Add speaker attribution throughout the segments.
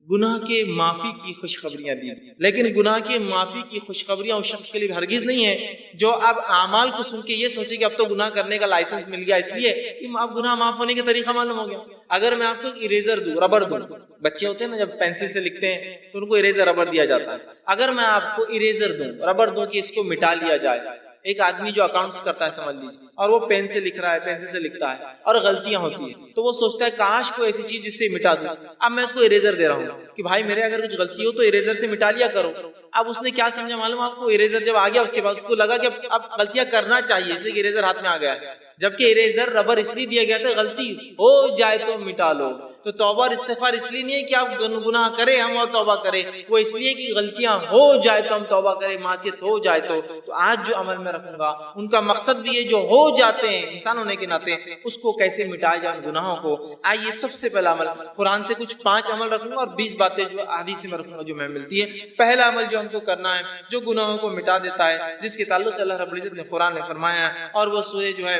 Speaker 1: گناہ کے معافی کی خوشخبریاں دی، لیکن گناہ کے معافی کی خوشخبریاں اس شخص کے لیے ہرگز نہیں ہے جو اب اعمال کو سن کے یہ سوچے کہ اب تو گناہ کرنے کا لائسنس مل گیا، اس لیے اب گناہ معاف ہونے کا طریقہ معلوم ہو گیا۔ اگر میں آپ کو اریزر دوں، ربر دوں، بچے ہوتے ہیں نا جب پینسل سے لکھتے ہیں تو ان کو اریزر ربر دیا جاتا ہے، اگر میں آپ کو اریزر دوں، ربر دوں کہ اس کو مٹا لیا جائے، ایک آدمی جو اکاؤنٹس کرتا ہے سمجھ لیجیے، اور وہ پین سے لکھ رہا ہے، پینسل سے لکھتا ہے اور غلطیاں ہوتی ہیں، تو وہ سوچتا ہے کاش کوئی ایسی چیز جس سے مٹا دوں۔ اب میں اس کو اریزر دے رہا ہوں کہ بھائی میرے اگر کچھ غلطی ہو تو اریزر سے مٹا لیا کرو۔ اب اس نے کیا سمجھا معلوم آپ کو؟ اریزر جب آ گیا اس کے بعد اس کو لگا کہ اب غلطیاں کرنا چاہیے، اس لیے اریزر ہاتھ میں آ گیا، جبکہ اریزر ربر اس لیے دیا گیا تھا غلطی ہو جائے تو مٹا لو۔ تو توبہ اور استغفار اس لیے نہیں ہے کہ آپ گناہ کریں ہم اور توبہ کریں، وہ اس لیے کہ غلطیاں ہو جائے تو ہم توبہ کریں، معصیت ہو جائے تو آج جو عمل میں رکھوں گا ان کا مقصد بھی ہے جو ہو جاتے ہیں انسان ہونے کے ناطے اس کو کیسے مٹایا جائے ان گناہوں کو۔ آئیے سب سے پہلا عمل قرآن سے کچھ 5 عمل رکھوں گا اور 20 باتیں جو حدیث میں رکھوں گا جو میں ملتی ہے۔ پہلا عمل جو ہم کو کرنا ہے جو گناہوں کو مٹا دیتا ہے، جس کے تعلق سے اللہ رب العزت نے قرآن نے فرمایا ہے، اور وہ سورہ جو ہے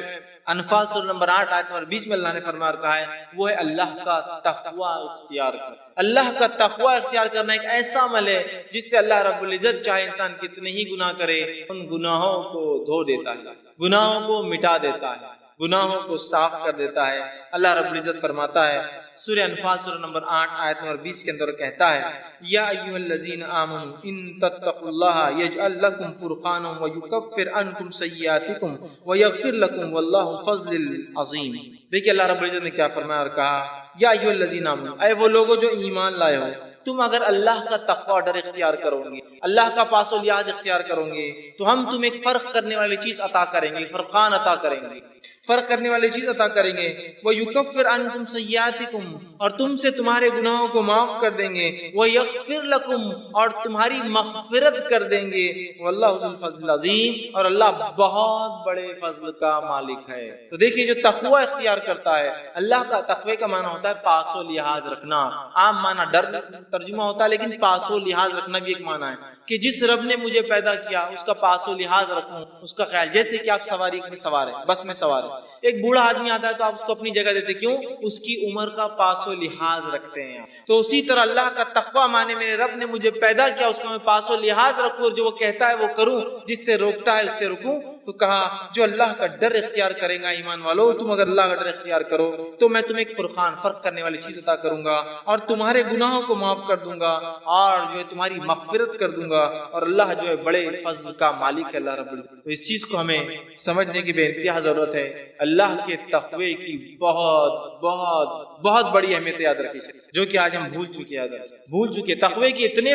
Speaker 1: انفال سورہ نمبر 8 آیت نمبر 20 میں اللہ نے فرمایا اور کہا ہے، وہ ہے اللہ کا تقوی اختیار کر۔ اللہ کا تقوی اختیار کرنا ایک ایسا عمل ہے جس سے اللہ رب العزت چاہے انسان کتنے ہی گناہ کرے ان گناہوں کو دھو دیتا ہے، گناہوں کو مٹا دیتا ہے، گناہوں کو صاف کر دیتا ہے۔ اللہ رب العزت فرماتا ہے سورہ انفال سورہ نمبر 8 آیت نمبر 20 کے اندر کہتا ہے، یا ایھا الذین آمنوا ان تتقوا اللہ یجعل لکم فرقانا ویکفر عنکم سیئاتکم ویغفر لکم واللہ فضل عظیم۔ دیکھیے اللہ رب العزت نے کیا فرمایا اور کہا، یا ایھا الذین آمنوا، اے وہ لوگوں جو ایمان لائے ہو، تم اگر اللہ کا تقوی اور ڈر اختیار کرو گے، اللہ کا پاس و لحاظ اختیار کرو گے تو ہم تمہیں ایک فرق کرنے والی چیز عطا کریں گے، فرقان عطا کریں گے، فرق کرنے والی چیز عطا کریں گے۔ وَيُكَفِّرْ عَنْكُمْ سَيِّئَاتِكُمْ، اور تم سے تمہارے گناہوں کو معاف کر دیں گے۔ وَيَغْفِرْ لَكُمْ، اور تمہاری مغفرت کر دیں گے۔ وَاللَّهُ ذُو الْفَضْلِ الْعَظِيمِ، اور اللہ بہت بڑے فضل کا مالک ہے۔ تو دیکھیے جو تقوی اختیار کرتا ہے، اللہ کا تقوی کا معنی ہوتا ہے پاس و لحاظ رکھنا، عام معنی ڈر ترجمہ ہوتا ہے، لیکن پاس و لحاظ رکھنا بھی ایک معنی ہے کہ جس رب نے مجھے پیدا کیا اس کا پاس و لحاظ رکھوں، اس کا خیال۔ جیسے کہ آپ سواری میں سوار ہیں، بس میں سوار ہیں، ایک بوڑھا آدمی آتا ہے تو آپ اس کو اپنی جگہ دیتے، کیوں؟ اس کی عمر کا پاس و لحاظ رکھتے ہیں۔ تو اسی طرح اللہ کا تقوی مانے میرے رب نے مجھے پیدا کیا اس کا میں پاس و لحاظ رکھوں، اور جو وہ کہتا ہے وہ کروں، جس سے روکتا ہے اس سے رکوں۔ تو کہا جو اللہ کا ڈر اختیار کرے گا، ایمان والو تم اگر اللہ کا ڈر اختیار کرو تو میں تمہیں ایک فرقان، فرق کرنے والی چیز عطا کروں گا، اور تمہارے گناہوں کو معاف کر دوں گا، اور جو ہے تمہاری مغفرت کر دوں گا، اور اللہ جو ہے بڑے فضل کا مالک ہے اللہ رب العزت۔ تو اس چیز کو ہمیں سمجھنے کی بے انتہا ضرورت ہے۔ اللہ کے تقوی کی بہت بہت بہت بڑی اہمیت یاد رکھی جو کہ آج ہم بھول چکے۔ تقوی کے اتنے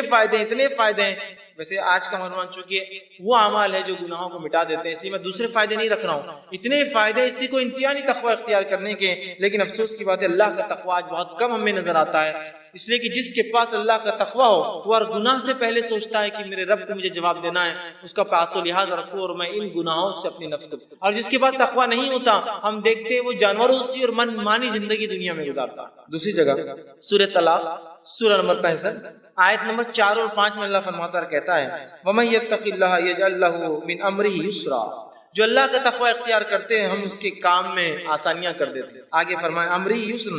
Speaker 1: فائدے ہیں، ویسے آج کا عنوان چونکہ وہ اعمال ہے جو گناہوں کو مٹا دیتے ہیں، اس لیے میں دوسرے فائدے نہیں رکھ رہا ہوں، اتنے فائدے اسی کو انتہا نہیں تقوی اختیار کرنے کے، لیکن افسوس کی بات ہے اللہ کا تقوی آج بہت کم ہمیں نظر آتا ہے، اس لیے کہ جس کے پاس اللہ کا تقوی ہو وہ ہر گناہ سے پہلے سوچتا ہے کہ میرے رب کو مجھے جواب دینا ہے، اس کا پاس و لحاظ رکھوں اور میں ان گناہوں سے اپنی نفس کو۔ اور جس کے پاس تقوی نہیں ہوتا ہم دیکھتے ہیں وہ جانوروں سی اور من مانی زندگی دنیا میں گزارتا۔ دوسری جگہ سورہ طلاق سورہ نمبر 65 آیت نمبر 4 اور 5 میں اللہ فرماتا ہے کہتا ہے، وَمَن يَتَّقِ اللَّهَ يَجْعَل لَّهُ مِنْ أَمْرِهِ يُسْرًا، جو اللہ کا تقوی اختیار کرتے ہیں ہم اس کے کام میں آسانیاں کر دیتے ہیں۔ آگے فرمائے امری یسر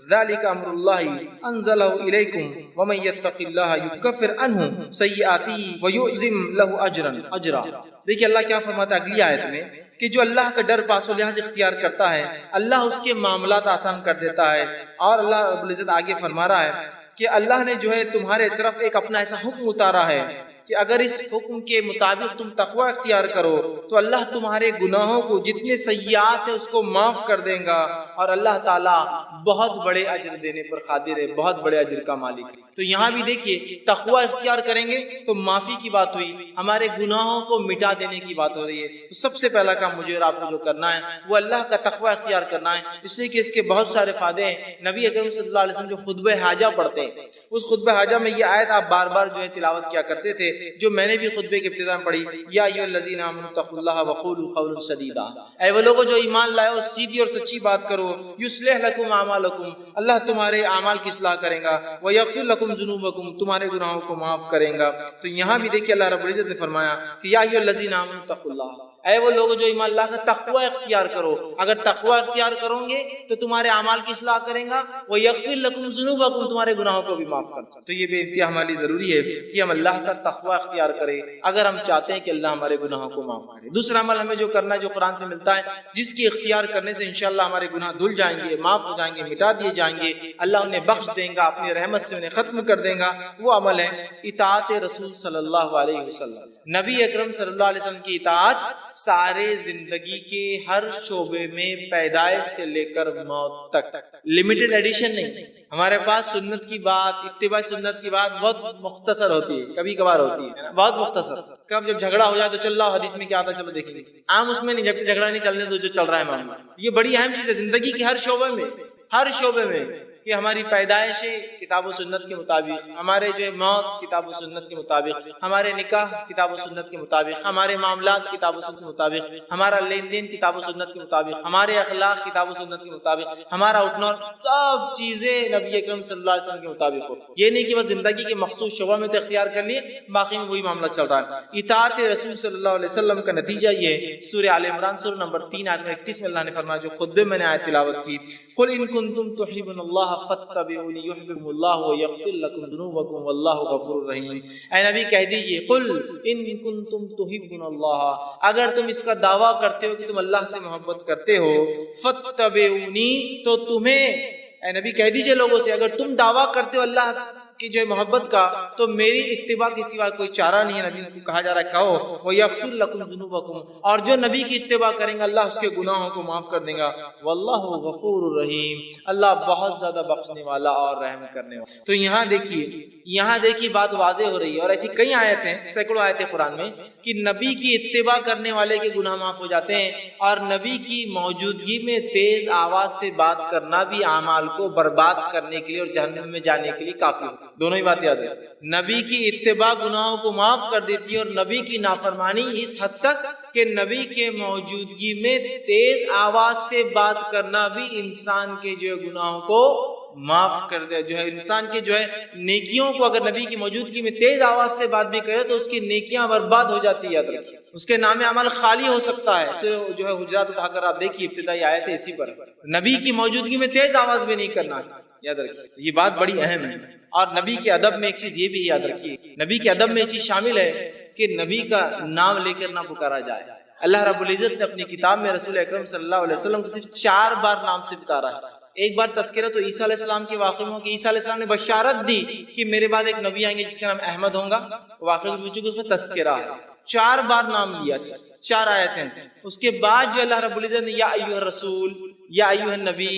Speaker 1: ذالک امر اللہ انزلہ الیکم ومن یتق اللہ یکفر عنہ سیئاتہ ویعظم لہ اجرا۔ دیکھیے اللہ کیا فرماتا ہے اگلی آیت میں کہ جو اللہ کا ڈر پاس و لحاظ اختیار کرتا ہے اللہ اس کے معاملات آسان کر دیتا ہے۔ اور اللہ رب العزت آگے فرما رہا ہے کہ اللہ نے جو ہے تمہارے طرف ایک اپنا ایسا حکم اتارا ہے کہ اگر اس حکم کے مطابق تم تقوی اختیار کرو تو اللہ تمہارے گناہوں کو جتنے سیئات ہیں اس کو معاف کر دے گا، اور اللہ تعالیٰ بہت بڑے اجر دینے پر قادر ہے، بہت بڑے اجر کا مالک ہے۔ تو یہاں بھی دیکھیے تقوی اختیار کریں گے تو معافی کی بات ہوئی، ہمارے گناہوں کو مٹا دینے کی بات ہو رہی ہے۔ تو سب سے پہلا کام مجھے اور آپ کو جو کرنا ہے وہ اللہ کا تقوی اختیار کرنا ہے، اس لیے کہ اس کے بہت سارے فائدے ہیں۔ نبی اکرم صلی اللہ علیہ وسلم جو خطبہ حاجہ پڑھتے ہیں اس خطبہ حاجہ میں یہ آیت آپ بار بار جو ہے تلاوت کیا کرتے تھے، جو میں نے بھی خطبے کے ابتدا میں پڑھی، یا ایھا الذین آمنوا اتقوا اللہ وقولوا قولا سدیدا، اے وہ لوگوں جو ایمان لائے ہو سیدھی اور سچی بات کرو، یصلح لکم اعمالکم، اللہ تمہارے اعمال کی اصلاح کرے گا، ویغفر لکم ذنوبکم، تمہارے گناہوں کو معاف کرے گا۔ تو یہاں بھی دیکھیے اللہ رب العزت نے فرمایا کہ یا ایھا الذین آمنوا اتقوا اللہ، اے وہ لوگ جو ایمان اللہ کا تقوی اختیار کرو، اگر تقوی اختیار کرو گے تو تمہارے اعمال کی اصلاح کریں گا، وَيَغْفِرْ لَكُمْ ذُنُوبَكُمْ، تمہارے گناہوں کو بھی معاف کرتا۔ تو یہ بے انتہا ہمارے لیے ضروری ہے کہ ہم اللہ کا تقوی اختیار کریں اگر ہم چاہتے ہیں کہ اللہ ہمارے گناہوں کو معاف کرے۔ دوسرا عمل ہمیں جو کرنا ہے جو قرآن سے ملتا ہے، جس کی اختیار کرنے سے انشاءاللہ ہمارے گناہ دھل جائیں گے، معاف ہو جائیں گے، مٹا دیے جائیں گے، اللہ انہیں بخش دیں گا، اپنی رحمت سے انہیں ختم کر دیں گا، وہ عمل ہے اطاعت رسول صلی اللہ علیہ وسلم۔ نبی اکرم صلی اللہ علیہ وسلم کی اطاعت سارے زندگی کے ہر شعبے میں، پیدائش سے لے کر موت تک، لمیٹڈ ایڈیشن نہیں۔ ہمارے پاس سنت کی بات، اتباع سنت کی بات بہت مختصر ہوتی ہے، کبھی کبھار ہوتی ہے، بہت مختصر۔ کب جب جھگڑا ہو جائے تو چل رہا حدیث میں کیا آتا ہے چلو دیکھیں گے، عام اس میں نہیں، جب جھگڑا نہیں چلنے تو جو چل رہا ہے معاملہ، یہ بڑی اہم چیز ہے زندگی کی ہر شعبے میں، ہر شعبے میں، کہ ہماری پیدائش کتاب و سنت کے مطابق، ہمارے جو موت کتاب و سنت کے مطابق، ہمارے نکاح کتاب و سنت کے مطابق، ہمارے معاملات کتاب و سنت کے مطابق، ہمارا لین دین کتاب و سنت کے مطابق، ہمارے اخلاق کتاب و سنت کے مطابق، ہمارا اٹھنا، سب چیزیں نبی اکرم صلی اللہ علیہ وسلم کے مطابق ہو۔ یہ نہیں کہ بس زندگی کے مخصوص شعبہ میں تو اختیار کر لیے، باقی میں وہی معاملہ چل رہا ہے۔ اطاعت رسول صلی اللہ علیہ وسلم کا نتیجہ یہ سورہ آل عمران سورہ نمبر 3 آیت 31 میں اللہ نے فرمایا، جو خطبے میں نے آیت تلاوت کی، قل ان کنتم تحبون اللہ فاتبعونی یحببکم اللہ ویغفر لکم ذنوبکم واللہ غفور رحیم۔ اے نبی کہہ دیجئے، قل ان کنتم تحبون اللہ، اگر تم اس کا دعویٰ کرتے ہو کہ تم اللہ سے محبت کرتے ہو، فاتبعونی، تو تمہیں، اے نبی کہہ دیجئے لوگوں سے، اگر تم دعویٰ کرتے ہو اللہ کی جو ہے محبت کا، تو میری اتباع کے سوا کوئی چارہ نہیں ہے۔ نبی کو کہا جا رہا ہے کہو وَيَغْفِرْ لَكُمْ ذُنُوبَكُمْ، اور جو نبی کی اتباع کریں گا اللہ اس کے گناہوں کو معاف کر دے گا، واللہ غفور الرحیم، اللہ بہت زیادہ بخشنے والا اور رحم کرنے والا۔ تو یہاں دیکھیے بات واضح ہو رہی ہے، اور ایسی کئی آیتیں، سینکڑوں آیتیں قرآن میں، کہ نبی کی اتباع کرنے والے کے گناہ معاف ہو جاتے ہیں، اور نبی کی موجودگی میں تیز آواز سے بات کرنا بھی اعمال کو برباد کرنے کے لیے اور جہنم میں جانے کے لیے کافی ہے۔ دونوں ہی بات یاد ہے، نبی کی اتباع گناہوں کو معاف کر دیتی ہے، اور نبی کی نافرمانی اس حد تک کہ نبی کے موجودگی میں تیز آواز سے بات کرنا بھی انسان کے جو ہے گناہوں کو معاف کر دے، جو ہے انسان کے جو ہے نیکیوں کو، اگر نبی کی موجودگی میں تیز آواز سے بات بھی کرے تو اس کی نیکیاں برباد ہو جاتی ہے، یاد رکھیے، اس کے نام عمل خالی ہو سکتا ہے۔ جو ہے حجرات اٹھا کر آپ دیکھیے، ابتدائی آیت ہے اسی پر، نبی کی موجودگی میں تیز آواز بھی نہیں کرنا، یاد رکھیے، یہ بات بڑی اہم ہے۔ اور نبی کے ادب میں ایک چیز یہ بھی یاد رکھیے، نبی کے ادب میں یہ چیز شامل ہے کہ نبی کا نام لے کر نہ پکارا جائے۔ اللہ رب العزت نے اپنی کتاب میں رسول اکرم صلی اللہ علیہ وسلم کو صرف 4 بار نام سے پکارا ہے۔ ایک بار تذکرہ تو عیسیٰ علیہ السلام کے واقعے میں ہو کہ عیسیٰ علیہ السلام نے بشارت دی کہ میرے بعد ایک نبی آئیں گے جس کا نام احمد ہوگا، واقعے میں چونکہ اس میں تذکرہ ہے، 4 بار نام لیا، 4 آیتیں۔ اس کے بعد جو اللہ رب العزت نے یا ایھا الرسول، یا ایھا النبی،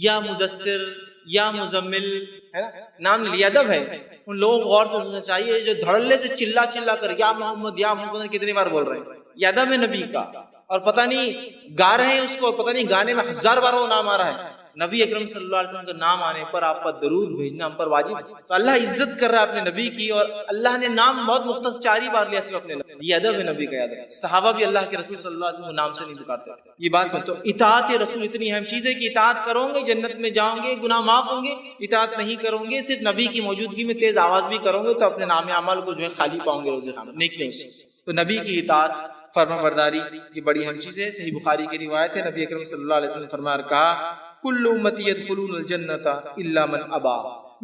Speaker 1: یا مدثر، یا مزمل، ہے نا، نام لیا۔ ادب ہے، ان لوگوں کو غور سے سننا چاہیے جو دھڑلے سے چلا کر یا محمد یا محمد کتنی بار بول رہے ہیں، یہ ادب ہے نبی کا، اور پتہ نہیں گا رہے ہیں اس کو، پتہ نہیں گانے میں 1000 بار وہ نام آ رہا ہے۔ نبی اکرم صلی اللہ علیہ وسلم کا نام آنے پر آپ پر درود بھیجنا ہم پر واجب ہے۔ تو اللہ عزت کر رہا ہے اپنے نبی کی، اور اللہ نے نام بہت مختصر 4 ہی بار لیا صرف اپنے نبی، یہ ادب ہے نبی کا، یاد ہے۔ صحابہ بھی اللہ کے رسول صلی اللہ علیہ وسلم کو نام سے نہیں پکارتے، یہ بات سمجھو۔ اطاعت رسول اتنی اہم چیز ہے کہ اطاعت کرو گے جنت میں جاؤ گے، گناہ معاف ہوں گے، اطاعت نہیں کرو گے صرف نبی کی موجودگی میں تیز آواز بھی کرو گے تو اپنے نام اعمال کو جو ہے خالی پاؤں گے روز قیامت نیکیوں سے۔ تو نبی کی اطاعت، فرما برداری، یہ بڑی اہم چیز ہے۔ صحیح بخاری کی روایت ہے، نبی اکرم صلی اللہ علیہ وسلم نے فرمایا اور کہا، کل امتی یدخلون الجنت الا من ابا،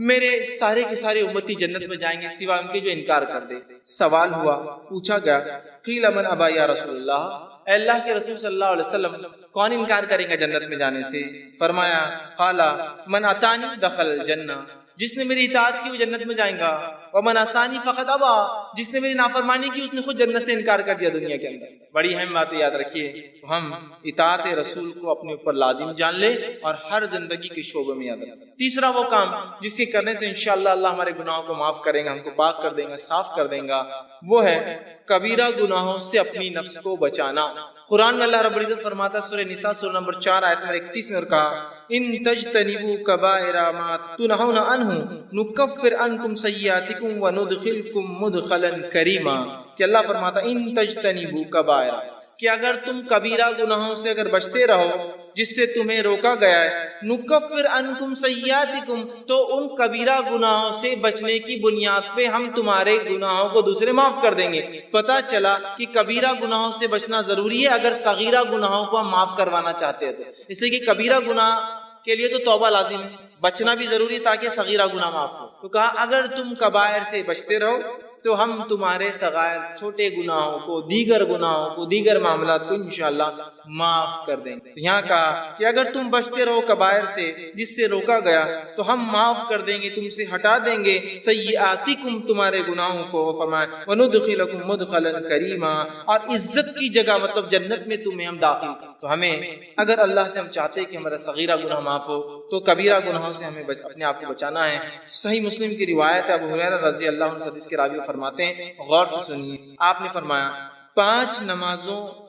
Speaker 1: میرے سارے کے سارے امتی جنت میں جائیں گے سوائے ان کے جو انکار کر دے۔ سوال ہوا، پوچھا گیا، قیل من ابا یا رسول اللہ، اے اللہ کے رسول صلی اللہ علیہ وسلم کون انکار کرے گا جنت میں جانے سے؟ فرمایا، قال من اتانی دخل الجنہ، جس نے میری اطاعت کی وہ جنت میں جائیں گا، ومن عصانی فقط ابا، جس نے میری نافرمانی کی اس نے خود جنت سے انکار کر دیا دنیا کے اندر۔ بڑی اہم بات یاد رکھیے، تو ہم اطاعت رسول کو اپنے اوپر لازم جان لیں اور ہر زندگی کے شعبے میں یاد رکھیں۔ تیسرا وہ کام جس کے کرنے سے انشاءاللہ اللہ ہمارے گناہوں کو معاف کرے گا، ہم کو پاک کر دے گا، صاف کر دے گا، وہ ہے کبیرہ گناہوں سے اپنی نفس کو بچانا۔ قرآن میں اللہ رب العزت فرماتا ہے سورہ نساء سورہ نمبر 4 آیت نمبر 31 میں، اور کہا، ان تجتنبوا کبائر ما تنہون عنہ نکفر عنکم سیئاتکم وندخلکم مدخلا کریما، کہ اللہ فرماتا ان تجتنبوا کبائر، کہ اگر تم کبیرہ گناہوں سے اگر بچتے رہو جس سے تمہیں روکا گیا ہے، نکفر عنکم سیئاتکم، تو ان کبیرہ گناہوں سے بچنے کی بنیاد پہ ہم تمہارے گناہوں کو دوسرے معاف کر دیں گے۔ پتہ چلا کہ کبیرہ گناہوں سے بچنا ضروری ہے اگر صغیرہ گناہوں کو ہم معاف کروانا چاہتے ہیں تو، اس لیے کہ کبیرہ گناہ کے لیے تو توبہ لازم ہے، بچنا بھی ضروری ہے تاکہ صغیرہ گناہ معاف ہو۔ تو کہا اگر تم کبائر سے بچتے رہو تو ہم تمہارے صغائر چھوٹے گناہوں کو، دیگر گناہوں کو، دیگر معاملات کو انشاءاللہ معاف کر دیں گے۔ تو یہاں کہا کہ اگر تم بچتے رہو کبائر سے جس سے روکا گیا تو ہم معاف کر دیں گے، تم سے ہٹا دیں گے سیئاتکم تمہارے گناہوں کو، فرمایا وندخلکم مدخلا کریما، اور عزت کی جگہ مطلب جنت میں تمہیں ہم داخل کریں۔ تو ہمیں اگر اللہ سے ہم چاہتے ہیں کہ ہمارا صغیرہ گناہ معاف ہو تو کبیرہ گناہوں سے ہمیں اپنے آپ کو بچانا ہے۔ صحیح مسلم کی روایت ہے، ابو ہریرہ رضی اللہ عنہ حدیث کے راوی فرماتے ہیں، غور سے سنیے، آپ نے فرمایا 5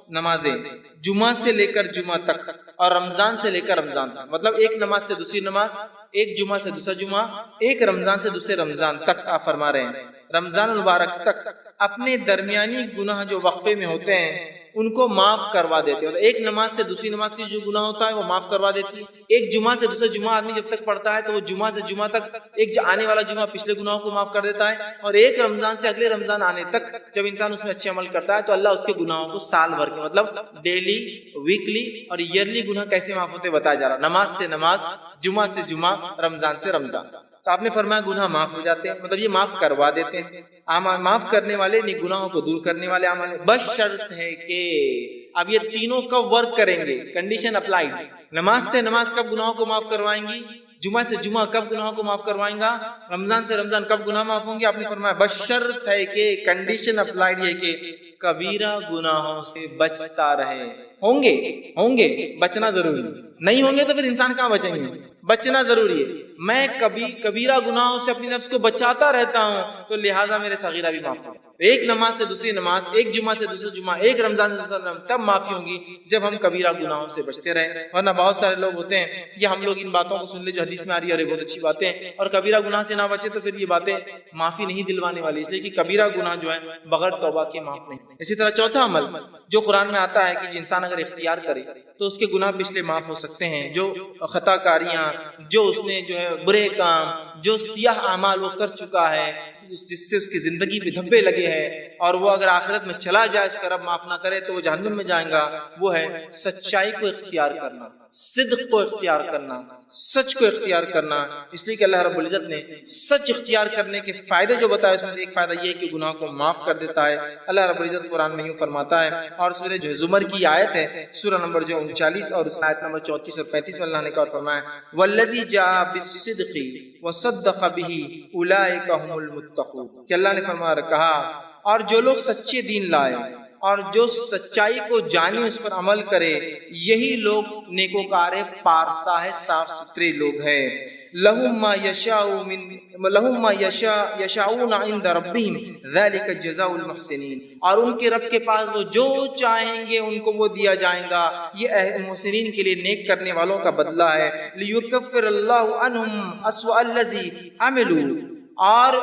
Speaker 1: نمازیں جمعہ سے لے کر جمعہ تک اور رمضان سے لے کر رمضان تک، مطلب ایک نماز سے دوسری نماز، ایک جمعہ سے دوسرا جمعہ، ایک رمضان سے دوسرے رمضان تک، آپ فرما رہے ہیں رمضان المبارک تک اپنے درمیانی گناہ جو وقفے میں ہوتے ہیں ان کو معاف کروا دیتے ہیں۔ ایک نماز سے دوسری نماز کی جو گناہ ہوتا ہے وہ معاف کروا دیتی ہے۔ ایک جمعہ سے دوسرا جمعہ آدمی جب تک پڑھتا ہے تو وہ جمعہ سے جمعہ تک ایک آنے والا جمعہ پچھلے گناہوں کو معاف کر دیتا ہے، اور ایک رمضان سے اگلے رمضان آنے تک جب انسان اس میں اچھے عمل کرتا ہے تو اللہ اس کے گناہوں کو سال بھر کے مطلب ڈیلی، ویکلی اور ایئرلی گناہ کیسے معاف ہوتے بتایا جا رہا، نماز سے نماز، جمعہ سے جمعہ، رمضان سے رمضان۔ تو آپ نے فرمایا گناہ معاف ہو جاتے ہیں، مطلب یہ معاف کروا دیتے ہیں۔ معاف کرنے والے نہیں، گناہوں کو دور کرنے والے عمل ہیں، بس شرط ہے کہ اب یہ تینوں کب ورک کریں گے، کنڈیشن اپلائیڈ۔ نماز سے نماز کب گناہوں کو معاف کروائیں گی، جمعہ سے جمعہ کب گناہوں کو معاف کروائیں گا، رمضان سے رمضان کب گناہ معاف ہوں گے، آپ نے فرمایا بس شرط ہے کہ کنڈیشن اپلائیڈ ہے کہ کبیرہ گناہوں سے بچتا رہے۔ ہوں گے بچنا ضروری، نہیں ہوں گے تو پھر انسان کہاں بچیں گے، بچنا ضروری ہے۔ میں کبیرہ گناہوں سے اپنی نفس کو بچاتا رہتا ہوں تو لہٰذا میرے صغیرہ بھی معاف ہوں۔ ایک نماز سے دوسری نماز، ایک جمعہ سے دوسرا جمعہ، ایک رمضان سے دوسرا رمضان، تب معافی ہوں گی جب ہم کبیرہ گناہوں سے بچتے رہیں۔ ورنہ بہت سارے لوگ ہوتے ہیں، یہ ہم لوگ ان باتوں کو سن لے جو حدیث میں آ رہی ہے اور یہ بہت اچھی باتیں ہیں، اور کبیرہ گناہ سے نہ بچے تو پھر یہ باتیں معافی نہیں دلوانے والی، اس لیے کہ کبیرہ گناہ جو ہے بغیر توبہ کے معاف نہیں۔ اسی طرح چوتھا عمل جو قرآن میں آتا ہے کہ انسان اگر اختیار کرے تو اس کے گناہ پچھلے معاف ہو سکتے ہیں، جو خطا کاریاں، جو اس نے جو ہے برے کام، جو سیاہ اعمال وہ کر چکا ہے جس سے اس کی زندگی پہ دھبے لگے ہیں، اور وہ اگر آخرت میں چلا جائے اس کا رب معاف نہ کرے تو وہ جہنم میں جائیں گا، وہ ہے سچائی کو اختیار کرنا، صدق کو اختیار کرنا، سچ کو اختیار کرنا۔ اس لیے کہ اللہ رب العزت نے سچ اختیار کرنے کے فائدے جو بتائے اس میں سے ایک فائدہ یہ ہے کہ گناہ کو معاف کر دیتا ہے۔ اللہ رب العزت قرآن میں یوں فرماتا ہے، اور سورہ جو زمر کی آیت ہے، سورہ نمبر جو 39 اور اس آیت نمبر 34 اور 35 میں اللہ نے کہا فرمایا والذی جاء بالصدق وصدق به اولئک هم المتقون، کہ اللہ نے فرمایا کہا اور جو لوگ سچے دین لائے اور جو سچائی کو جانے اس پر عمل کرے یہی لوگ نیکوکار ہے، پارسا ہے، صاف ستھرے لوگ ہیں۔ لہم ما یشاؤون عند ربہم ذلک جزاء المحسنین، اور ان کے رب کے پاس وہ جو چاہیں گے ان کو وہ دیا جائے گا، یہ محسنین کے لیے نیک کرنے والوں کا بدلہ ہے۔ لیکفر اللہ عنہم اسوأ الذی عملوا، اور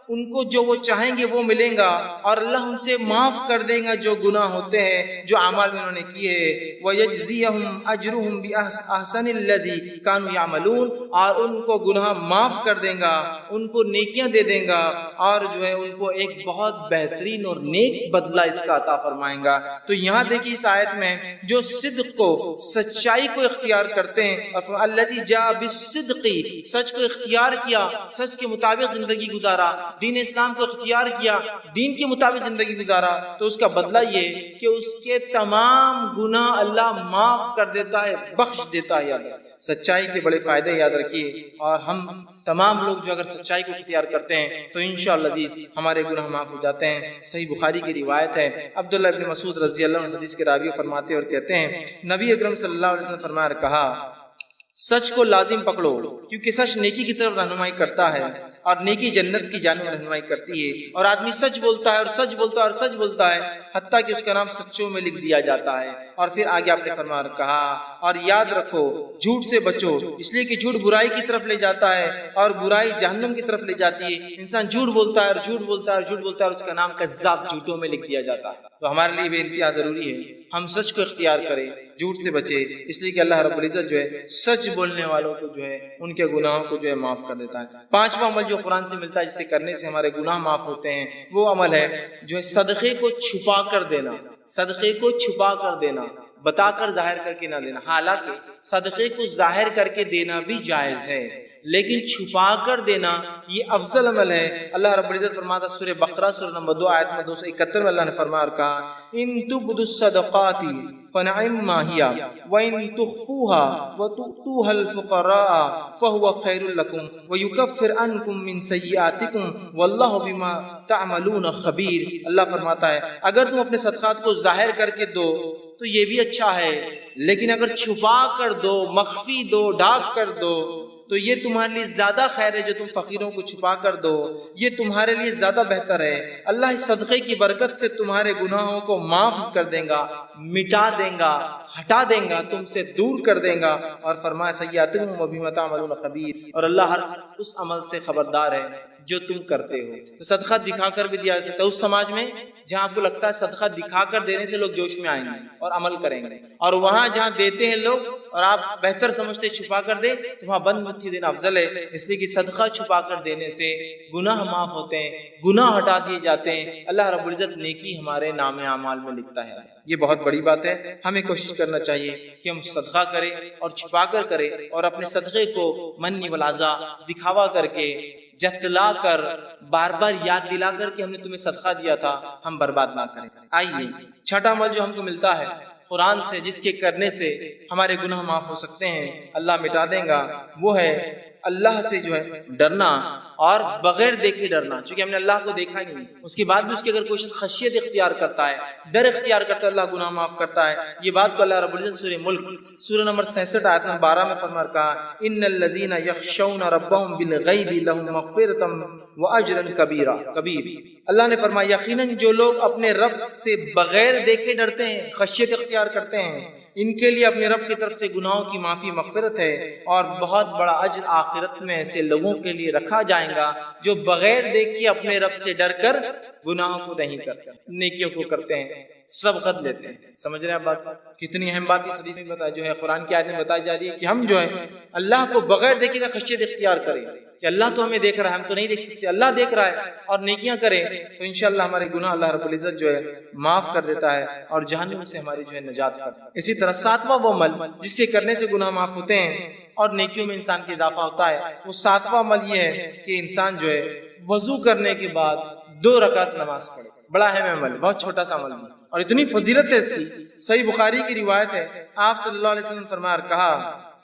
Speaker 1: ان کو جو وہ چاہیں گے وہ ملیں گا، اور اللہ ان سے معاف کر دے گا جو گناہ ہوتے ہیں جو اعمال انہوں نے کیے ہیں۔ وَيَجْزِيَهُمْ أَجْرُهُمْ بِأَحْسَنِ الَّذِي كَانُوا يَعْمَلُونَ، اور ان کو گناہ معاف کر دے گا، ان کو نیکیاں دے دے گا، اور جو ہے ان کو ایک بہت بہترین اور نیک بدلہ اس کا عطا فرمائیں گا۔ تو یہاں دیکھیے اس آیت میں جو صدق کو، سچائی کو اختیار کرتے ہیں، الَّذِي جَاءَ بِالصِّدْقِ، سچ کو اختیار کیا، سچ کے مطابق زندگی گزارا، دین اسلام کو اختیار کیا، دین کے مطابق زندگی گزارا، تو اس کا بدلہ یہ کہ اس کے تمام گناہ اللہ معاف کر دیتا ہے، بخش دیتا ہے۔ سچائی کے بڑے فائدے یاد رکھیے، اور ہم تمام لوگ جو اگر سچائی کو اختیار کرتے ہیں تو انشاءاللہ عزیز ہمارے گناہ معاف ہو جاتے ہیں۔ صحیح بخاری کی روایت ہے، عبداللہ ابن مسعود رضی اللہ عنہ حدیث کے راوی فرماتے اور کہتے ہیں نبی اکرم صلی اللہ علیہ وسلم فرمایا کہا سچ کو لازم پکڑو کیونکہ سچ نیکی کی طرف رہنمائی کرتا ہے، اور نیکی جنت کی جانب رہنمائی کرتی ہے۔ اور آدمی سچ بولتا ہے اور سچ بولتا ہے اور سچ بولتا ہے، حتیٰ کہ اس کا نام سچوں میں لکھ دیا جاتا ہے۔ اور پھر آگے آپ نے فرمایا اور کہا اور یاد رکھو جھوٹ سے بچو، اس لیے کہ جھوٹ برائی کی طرف لے جاتا ہے اور برائی جہنم کی طرف لے جاتی ہے۔ انسان جھوٹ بولتا ہے اور جھوٹ بولتا ہے اور جھوٹ بولتا ہے اور اس کا نام کذاب جھوٹوں میں لکھ دیا جاتا ہے۔ تو ہمارے لیے بے انتہا ضروری ہے ہم سچ کو اختیار کریں، جھوٹ سے بچے، اس لیے کہ اللہ رب العزت جو ہے سچ بولنے والوں کو جو ہے ان کے گناہوں کو جو ہے معاف کر دیتا ہے۔ پانچواں عمل جو قرآن سے ملتا ہے جسے کرنے سے ہمارے گناہ معاف ہوتے ہیں، وہ عمل ہے جو ہے صدقے کو چھپا کر دینا۔ صدقے کو چھپا کر دینا، بتا کر ظاہر کر کے نہ دینا۔ حالانکہ صدقے کو ظاہر کر کے دینا بھی جائز ہے، لیکن چھپا کر دینا یہ افضل عمل ہے۔ اللہ رب العزت فرماتا سورہ بقرہ سورہ نمبر 2 آیت میں 271 میں اللہ نے فرمایا اور کہا ان تبدوا الصدقات فنعما هي وان تخفوها وتؤتوها الفقراء فهو خير لكم ويكفر عنكم من سيئاتكم والله بما تعملون خبير۔ اللہ فرماتا ہے اگر تم اپنے صدقات کو ظاہر کر کے دو تو یہ بھی اچھا ہے، لیکن اگر چھپا کر دو، مخفی دو، ڈھانپ کر دو تو یہ تمہارے لیے زیادہ خیر ہے۔ جو تم فقیروں کو چھپا کر دو یہ تمہارے لیے زیادہ بہتر ہے۔ اللہ اس صدقے کی برکت سے تمہارے گناہوں کو معاف کر دے گا، مٹا دے گا، ہٹا دے گا، تم سے دور کر دے گا، اور فرمایا سیئاتکم وبما تعملون خبیر، اور اللہ ہر اس عمل سے خبردار ہے جو تم کرتے ہو۔ تو صدقہ دکھا کر بھی دیا جا سکتا ہے اس سماج میں جہاں آپ کو لگتا ہے صدقہ دکھا کر دینے سے لوگ جوش میں آئیں گے اور عمل کریں گے، اور وہاں جہاں دیتے ہیں لوگ اور آپ بہتر سمجھتے چھپا کر دیں تو وہاں بند مٹھی دینا افضل ہے، اس لیے کہ صدقہ چھپا کر دینے سے گناہ معاف ہوتے ہیں، گناہ ہٹا دیے جاتے ہیں، اللہ رب العزت نیکی ہمارے نام اعمال میں لکھتا ہے۔ یہ بہت بڑی بات ہے، ہمیں کوشش کرنا چاہیے کہ ہم صدقہ کریں اور چھپا کر کریں، اور اپنے صدقے کو منی والعزا دکھاوا کر کے، جتلا کر، بار بار یاد دلا کر کہ ہم نے تمہیں صدقہ دیا تھا، ہم برباد نہ کریں۔ آئیے چھٹا عمل جو ہم کو ملتا ہے قرآن سے، جس کے کرنے سے ہمارے گناہ معاف ہو سکتے ہیں، اللہ مٹا دے گا، وہ ہے اللہ سے جو ہے ڈرنا، اور بغیر دیکھے ڈرنا۔ چونکہ ہم نے اللہ کو دیکھا ہی نہیں، اس کے بعد بھی اس کی اگر کوئی شخص خشیت اختیار کرتا ہے، ڈر اختیار کرتا ہے، اللہ گناہ معاف کرتا ہے۔ یہ بات کو اللہ رب العزت سورہ ملک سورہ نمبر 66 آیت نمبر 12 میں فرما کہا ان الذین یخشون ربهم بالغیب لهم مغفرۃ واجرا کبیر۔ اللہ نے فرمایا یقیناً جو لوگ اپنے رب سے بغیر دیکھے ڈرتے ہیں، خشیت اختیار کرتے ہیں، ان کے لیے اپنے رب کی طرف سے گناہوں کی معافی، مغفرت ہے، اور بہت بڑا اجر آخرت میں ایسے لوگوں کے لیے رکھا جائے گا جو بغیر دیکھے اپنے رب سے ڈر کر گناہوں کو نہیں کرتے، نیکیوں کو کرتے ہیں، سبقت لیتے ہیں۔ سمجھ رہے ہیں بات؟ کتنی اہم بات اس حدیث میں بتائی، جو ہے قرآن کی آیت میں بتائی جا رہی ہے کہ ہم جو ہے اللہ کو بغیر دیکھے کا خشیت اختیار کریں، کہ اللہ تو ہمیں دیکھ رہا ہے، ہم تو نہیں دیکھ سکتے، اللہ دیکھ رہا ہے، اور نیکیاں کریں تو انشاءاللہ ہمارے گناہ اللہ رب العزت جو ہے معاف کر دیتا ہے اور جہنم سے ہماری جو ہے نجات کرتا ہے۔ اسی طرح ساتواں وہ عمل جس سے کرنے سے گناہ معاف ہوتے ہیں اور نیکیوں میں انسان کا اضافہ ہوتا ہے، وہ ساتواں عمل یہ ہے کہ انسان جو ہے وضو کرنے کے بعد 2 رکعت نماز پڑھے۔ بڑا اہم عمل، بہت چھوٹا سا عمل ہے اور اتنی فضیلت ہے اس کی۔ صحیح بخاری کی روایت ہے، آپ صلی اللہ علیہ وسلم نے فرمایا اور کہا،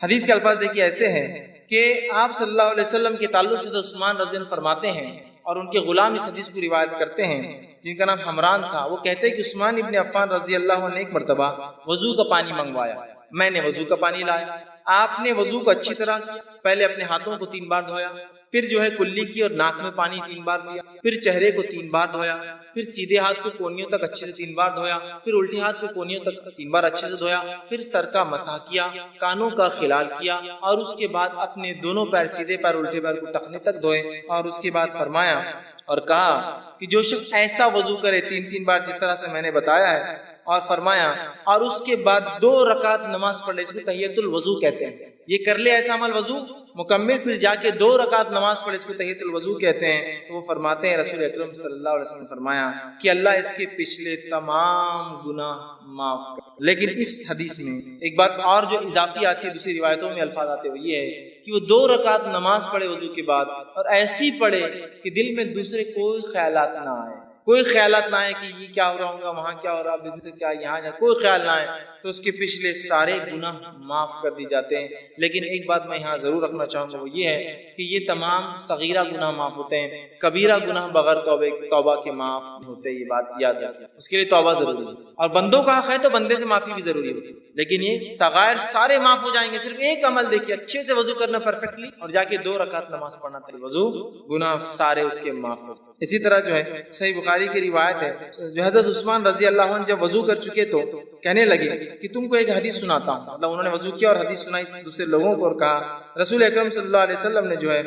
Speaker 1: حدیث کے الفاظ دیکھیے ایسے ہیں کہ آپ صلی اللہ علیہ وسلم کے تعلق سے عثمان رضی اللہ عنہ فرماتے ہیں، اور ان کے غلام اس حدیث کو روایت کرتے ہیں جن کا نام حمران تھا، وہ کہتے ہیں کہ عثمان ابن عفان رضی اللہ عنہ نے ایک مرتبہ وضو کا پانی منگوایا، میں نے وضو کا پانی لایا، آپ نے وضو کو اچھی طرح کیا، پہلے اپنے ہاتھوں کو 3 بار دھویا، پھر جو ہے کلی کی اور ناک میں پانی 3 بار لیا، پھر چہرے کو 3 بار دھویا، پھر سیدھے ہاتھ کو کونیوں تک اچھے سے 3 بار دھویا، پھر الٹے ہاتھ کو کونیوں تک 3 بار اچھے سے دھویا، پھر سر کا مسح کیا، کانوں کا خلال کیا، اور اس کے بعد اپنے دونوں پیر، سیدھے پیر الٹے پیر کو ٹخنے تک دھوئے، اور اس کے بعد فرمایا اور کہا کہ جو شخص ایسا وضو کرے 3 بار جس طرح سے میں نے بتایا ہے، اور فرمایا اور اس کے بعد 2 رکعت نماز پڑھ لے، اس کو تحیۃ الوضو کہتے ہیں، یہ کر لے ایسا عمل وضو مکمل، پھر جا کے 2 رکعت نماز پڑھے، اس کو تحیۃ الوضو کہتے ہیں۔ تو وہ فرماتے ہیں رسول اکرم صلی اللہ علیہ وسلم نے فرمایا کہ اللہ اس کے پچھلے تمام گناہ معاف کر۔ لیکن اس حدیث میں ایک بات اور جو اضافی آتی ہے، دوسری روایتوں میں الفاظ آتے ہوئے، یہ ہے کہ وہ 2 رکعت نماز پڑھے وضو کے بعد، اور ایسی پڑھے کہ دل میں دوسرے کوئی خیالات نہ آئے، کوئی خیالات نہ آئے کہ یہ کیا ہو رہا ہوگا، وہاں کیا ہو رہا، بزنس کیا، یہاں جا، کوئی خیال نہ آئے، تو اس کے پچھلے سارے گناہ معاف کر دی جاتے ہیں۔ لیکن ایک بات میں یہاں ضرور رکھنا چاہوں گا، وہ یہ ہے کہ یہ تمام صغیرہ گناہ معاف ہوتے ہیں، کبیرہ گناہ بغیر توبہ کے معاف نہیں ہوتے، یہ بات یاد رکھیں، اس کے لیے توبہ ضروری ہے، اور بندوں کا حق ہے تو بندے سے معافی بھی ضروری ہوتی ہے، لیکن یہ صغائر سارے معاف ہو جائیں گے، صرف ایک عمل دیکھیے، اچھے سے وضو کرنا پرفیکٹلی، اور جا کے 2 رکعت نماز پڑھنا، وضو گناہ سارے اس کے معاف ہو۔ اسی طرح جو ہے صحیح بخاری کی روایت ہے، جو حضرت عثمان رضی اللہ عنہ جب وضو کر چکے تو کہنے لگے کہ تم کو ایک حدیث سناتا ہوں. مطلب انہوں نے وضو کیا اور حدیث سنائی دوسرے لوگوں کو اور کہا رسول اکرم صلی اللہ علیہ وسلم نے جو ہے